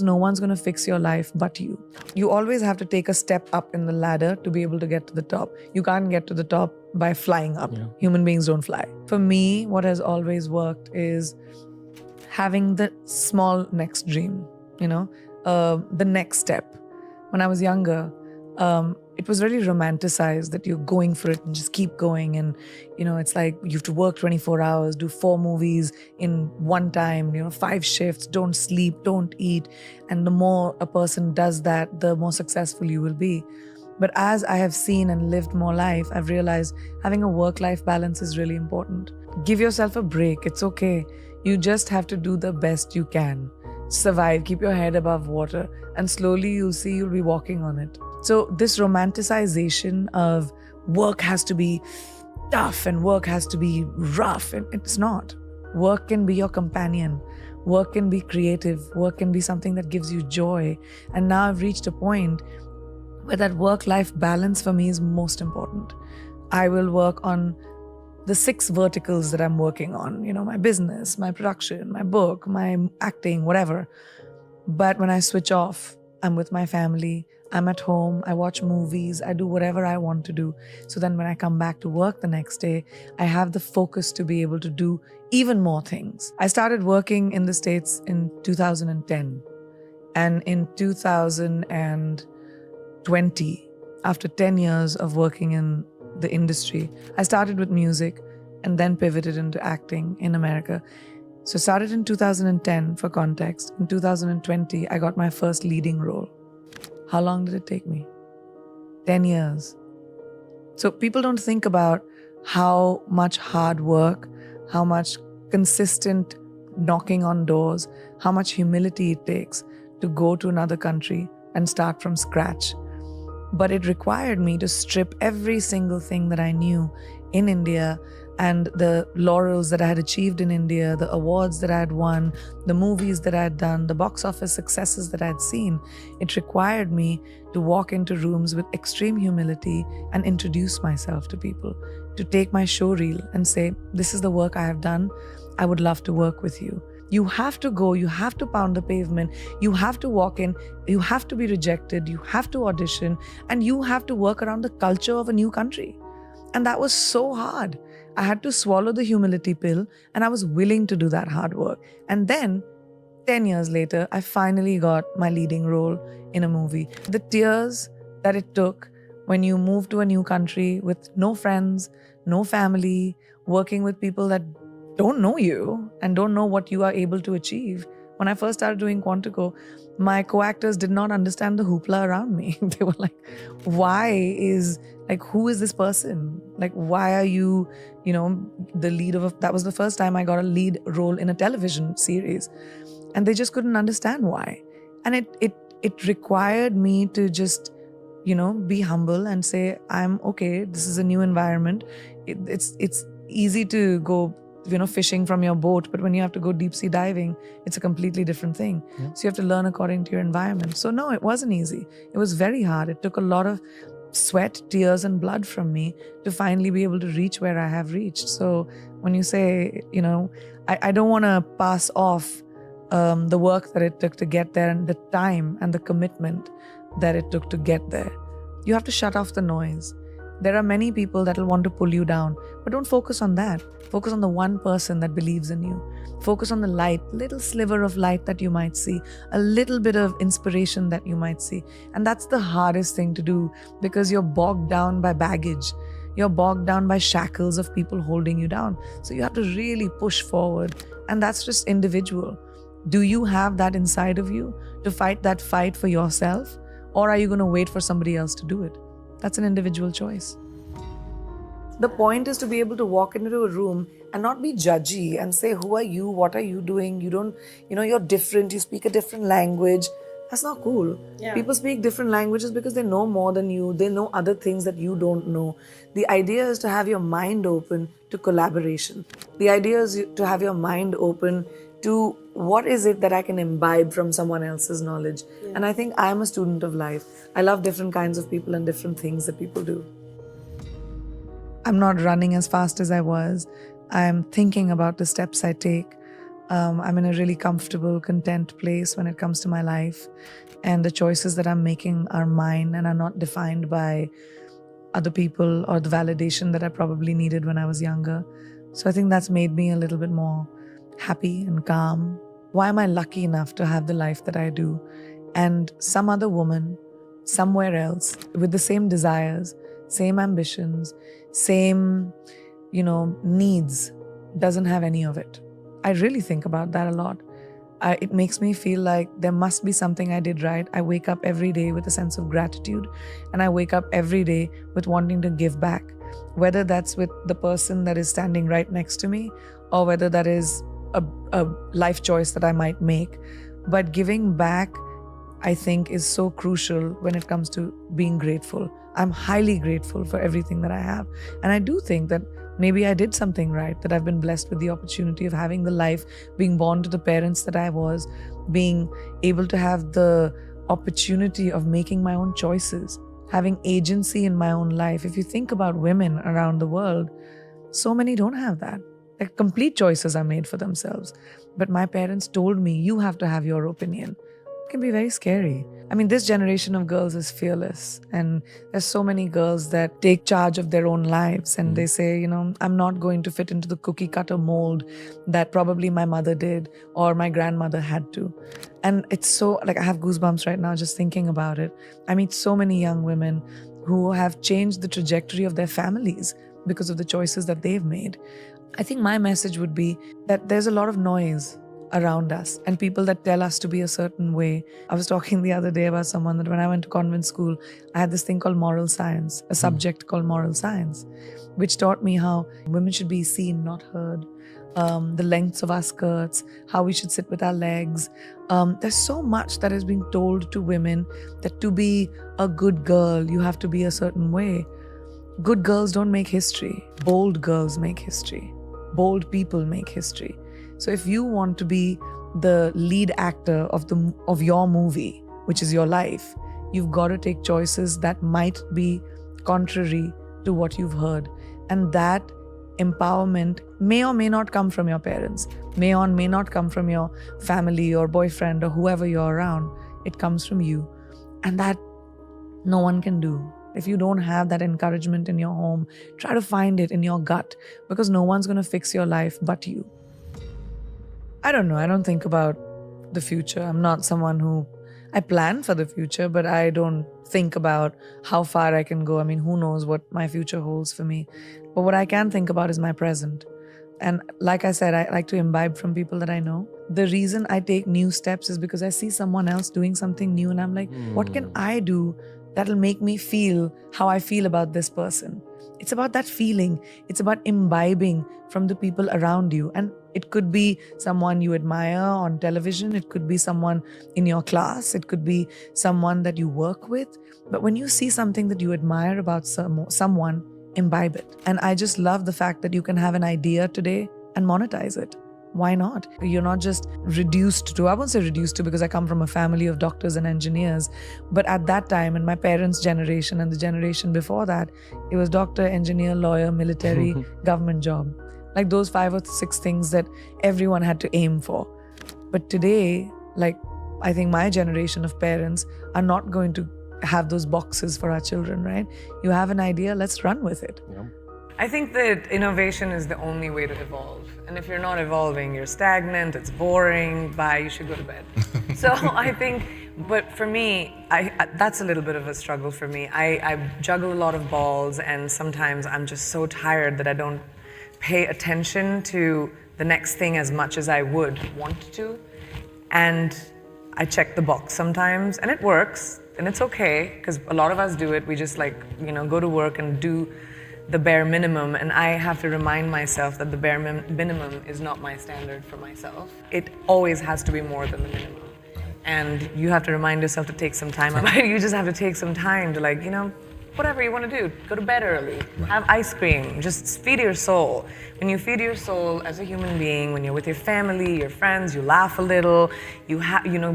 no one's going to fix your life but you. You always have to take a step up in the ladder to be able to get to the top. You can't get to the top by flying up. Yeah. Human beings don't fly. For me, what has always worked is having the small next dream, the next step. When I was younger, it was very romanticized that you're going for it and just keep going. And, it's like you have to work 24 hours, do 4 movies in one time, 5 shifts, don't sleep, don't eat. And the more a person does that, the more successful you will be. But as I have seen and lived more life, I've realized having a work-life balance is really important. Give yourself a break. It's okay. You just have to do the best you can. Survive, keep your head above water, and slowly you'll see you'll be walking on it. So this romanticization of work has to be tough and work has to be rough, and it's not. Work can be your companion. Work can be creative. Work can be something that gives you joy. And now I've reached a point where that work-life balance for me is most important. I will work on the 6 verticals that I'm working on, my business, my production, my book, my acting, whatever. But when I switch off, I'm with my family, I'm at home, I watch movies, I do whatever I want to do. So then when I come back to work the next day, I have the focus to be able to do even more things. I started working in the States in 2010. And in 2020, after 10 years of working in the industry, I started with music and then pivoted into acting in America. So started in 2010 for context. In 2020, I got my first leading role. How long did it take me? 10 years. So people don't think about how much hard work, how much consistent knocking on doors, how much humility it takes to go to another country and start from scratch. But it required me to strip every single thing that I knew in India and the laurels that I had achieved in India, the awards that I had won, the movies that I had done, the box office successes that I had seen. It required me to walk into rooms with extreme humility and introduce myself to people, to take my show reel and say, this is the work I have done. I would love to work with you. You have to go, you have to pound the pavement, you have to walk in, you have to be rejected, you have to audition, and you have to work around the culture of a new country. And that was so hard. I had to swallow the humility pill, and I was willing to do that hard work. And then, 10 years later, I finally got my leading role in a movie. The tears that it took when you move to a new country with no friends, no family, working with people that don't know you and don't know what you are able to achieve. When I first started doing Quantico, my co-actors did not understand the hoopla around me. They were like, who is this person? Like, why are you, the lead of that was the first time I got a lead role in a television series. And they just couldn't understand why. And it required me to just, be humble and say, I'm okay. This is a new environment. It's easy to go fishing from your boat, but when you have to go deep sea diving, it's a completely different thing. Yeah. So you have to learn according to your environment. So no, it wasn't easy. It was very hard. It took a lot of sweat, tears, and blood from me to finally be able to reach where I have reached. So when you say, I don't want to pass off the work that it took to get there and the time and the commitment that it took to get there. You have to shut off the noise. There are many people that will want to pull you down, but don't focus on that. Focus on the one person that believes in you. Focus on the light, little sliver of light that you might see, a little bit of inspiration that you might see. And that's the hardest thing to do because you're bogged down by baggage. You're bogged down by shackles of people holding you down. So you have to really push forward. And that's just individual. Do you have that inside of you to fight that fight for yourself? Or are you going to wait for somebody else to do it? That's an individual choice. The point is to be able to walk into a room and not be judgy and say, who are you? What are you doing? You don't, you're different. You speak a different language. That's not cool. Yeah. People speak different languages because they know more than you. They know other things that you don't know. The idea is to have your mind open to collaboration. The idea is to have your mind open to what is it that I can imbibe from someone else's knowledge. Yeah. And I think I'm a student of life. I love different kinds of people and different things that people do. I'm not running as fast as I was. I'm thinking about the steps I take. I'm in a really comfortable, content place when it comes to my life. And the choices that I'm making are mine and are not defined by other people or the validation that I probably needed when I was younger. So I think that's made me a little bit more happy and calm. Why am I lucky enough to have the life that I do? And some other woman, somewhere else, with the same desires, same ambitions, same, needs, doesn't have any of it. I really think about that a lot. It makes me feel like there must be something I did right. I wake up every day with a sense of gratitude, and I wake up every day with wanting to give back, whether that's with the person that is standing right next to me or whether that is a life choice that I might make. But giving back, I think, is so crucial when it comes to being grateful. I'm highly grateful for everything that I have. And I do think that maybe I did something right, that I've been blessed with the opportunity of having the life, being born to the parents that I was, being able to have the opportunity of making my own choices, having agency in my own life. If you think about women around the world, so many don't have that. Like, complete choices are made for themselves. But my parents told me, you have to have your opinion. It can be very scary. I mean, this generation of girls is fearless, and there's so many girls that take charge of their own lives, and they say, I'm not going to fit into the cookie cutter mold that probably my mother did or my grandmother had to. And it's so, I have goosebumps right now just thinking about it. I meet so many young women who have changed the trajectory of their families because of the choices that they've made. I think my message would be that there's a lot of noise around us and people that tell us to be a certain way. I was talking the other day about someone that when I went to convent school, I had this thing called moral science, a subject called moral science, which taught me how women should be seen, not heard, the lengths of our skirts, how we should sit with our legs. There's so much that is being told to women that to be a good girl, you have to be a certain way. Good girls don't make history. Bold girls make history. Bold people make history. So if you want to be the lead actor of your movie, which is your life, you've got to take choices that might be contrary to what you've heard. And that empowerment may or may not come from your parents, may or may not come from your family or boyfriend or whoever you're around. It comes from you. And that no one can do. If you don't have that encouragement in your home, try to find it in your gut, because no one's going to fix your life but you. I don't know. I don't think about the future. I'm not someone I plan for the future, but I don't think about how far I can go. I mean, who knows what my future holds for me. But what I can think about is my present. And like I said, I like to imbibe from people that I know. The reason I take new steps is because I see someone else doing something new and I'm like, what can I do that'll make me feel how I feel about this person? It's about that feeling. It's about imbibing from the people around you. And it could be someone you admire on television. It could be someone in your class. It could be someone that you work with. But when you see something that you admire about someone, imbibe it. And I just love the fact that you can have an idea today and monetize it. Why not? You're not just reduced to, I won't say reduced to because I come from a family of doctors and engineers, but at that time, in my parents' generation and the generation before that, it was doctor, engineer, lawyer, military, government job. Like those 5 or 6 things that everyone had to aim for. But today, I think my generation of parents are not going to have those boxes for our children, right? You have an idea, let's run with it. Yeah. I think that innovation is the only way to evolve. And if you're not evolving, you're stagnant, it's boring, bye, you should go to bed. So I think, but for me, that's a little bit of a struggle for me. I juggle a lot of balls, and sometimes I'm just so tired that I don't pay attention to the next thing as much as I would want to. And I check the box sometimes, and it works, and it's okay, because a lot of us do it. We just go to work and do the bare minimum, and I have to remind myself that the bare minimum is not my standard for myself. It always has to be more than the minimum. And you have to remind yourself to take some time out. You just have to take some time to whatever you want to do. Go to bed early, have ice cream, just feed your soul. When you feed your soul as a human being, when you're with your family, your friends, you laugh a little, you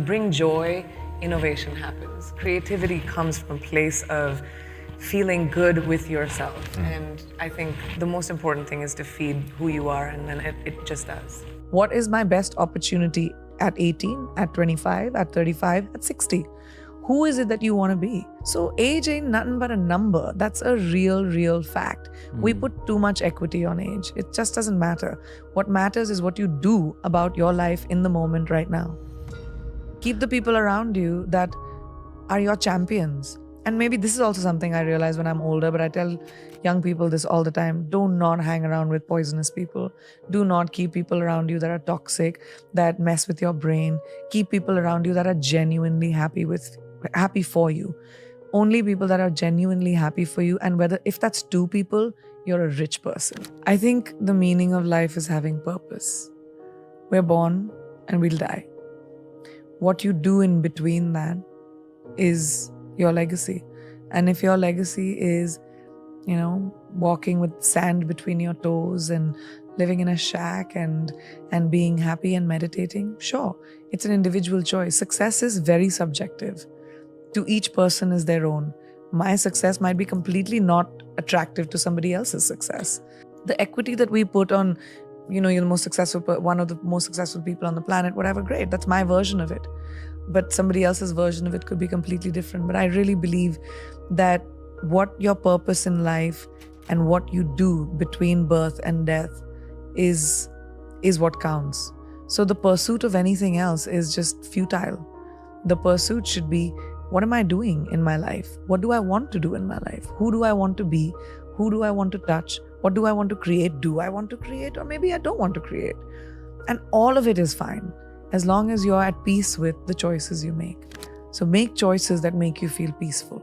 bring joy, innovation happens. Creativity comes from a place of feeling good with yourself. And I think the most important thing is to feed who you are, and then it just does. What is my best opportunity at 18, at 25, at 35, at 60? Who is it that you want to be? So age ain't nothing but a number. That's a real fact. We put too much equity on age. It just doesn't matter. What matters is what you do about your life in the moment right now. Keep the people around you that are your champions. And maybe this is also something I realize when I'm older, but I tell young people this all the time. Do not hang around with poisonous people. Do not keep people around you that are toxic, that mess with your brain. Keep people around you that are genuinely happy for you. Only people that are genuinely happy for you. And if that's 2 people, you're a rich person. I think the meaning of life is having purpose. We're born and we'll die. What you do in between that is your legacy. And if your legacy is, walking with sand between your toes and living in a shack and being happy and meditating, sure, it's an individual choice. Success is very subjective. To each person is their own. My success might be completely not attractive to somebody else's success. The equity that we put on, you're the most successful, one of the most successful people on the planet, whatever, great. That's my version of it. But somebody else's version of it could be completely different. But I really believe that what your purpose in life and what you do between birth and death is what counts. So the pursuit of anything else is just futile. The pursuit should be, what am I doing in my life? What do I want to do in my life? Who do I want to be? Who do I want to touch? What do I want to create? Do I want to create? Or maybe I don't want to create. And all of it is fine, as long as you're at peace with the choices you make. So make choices that make you feel peaceful.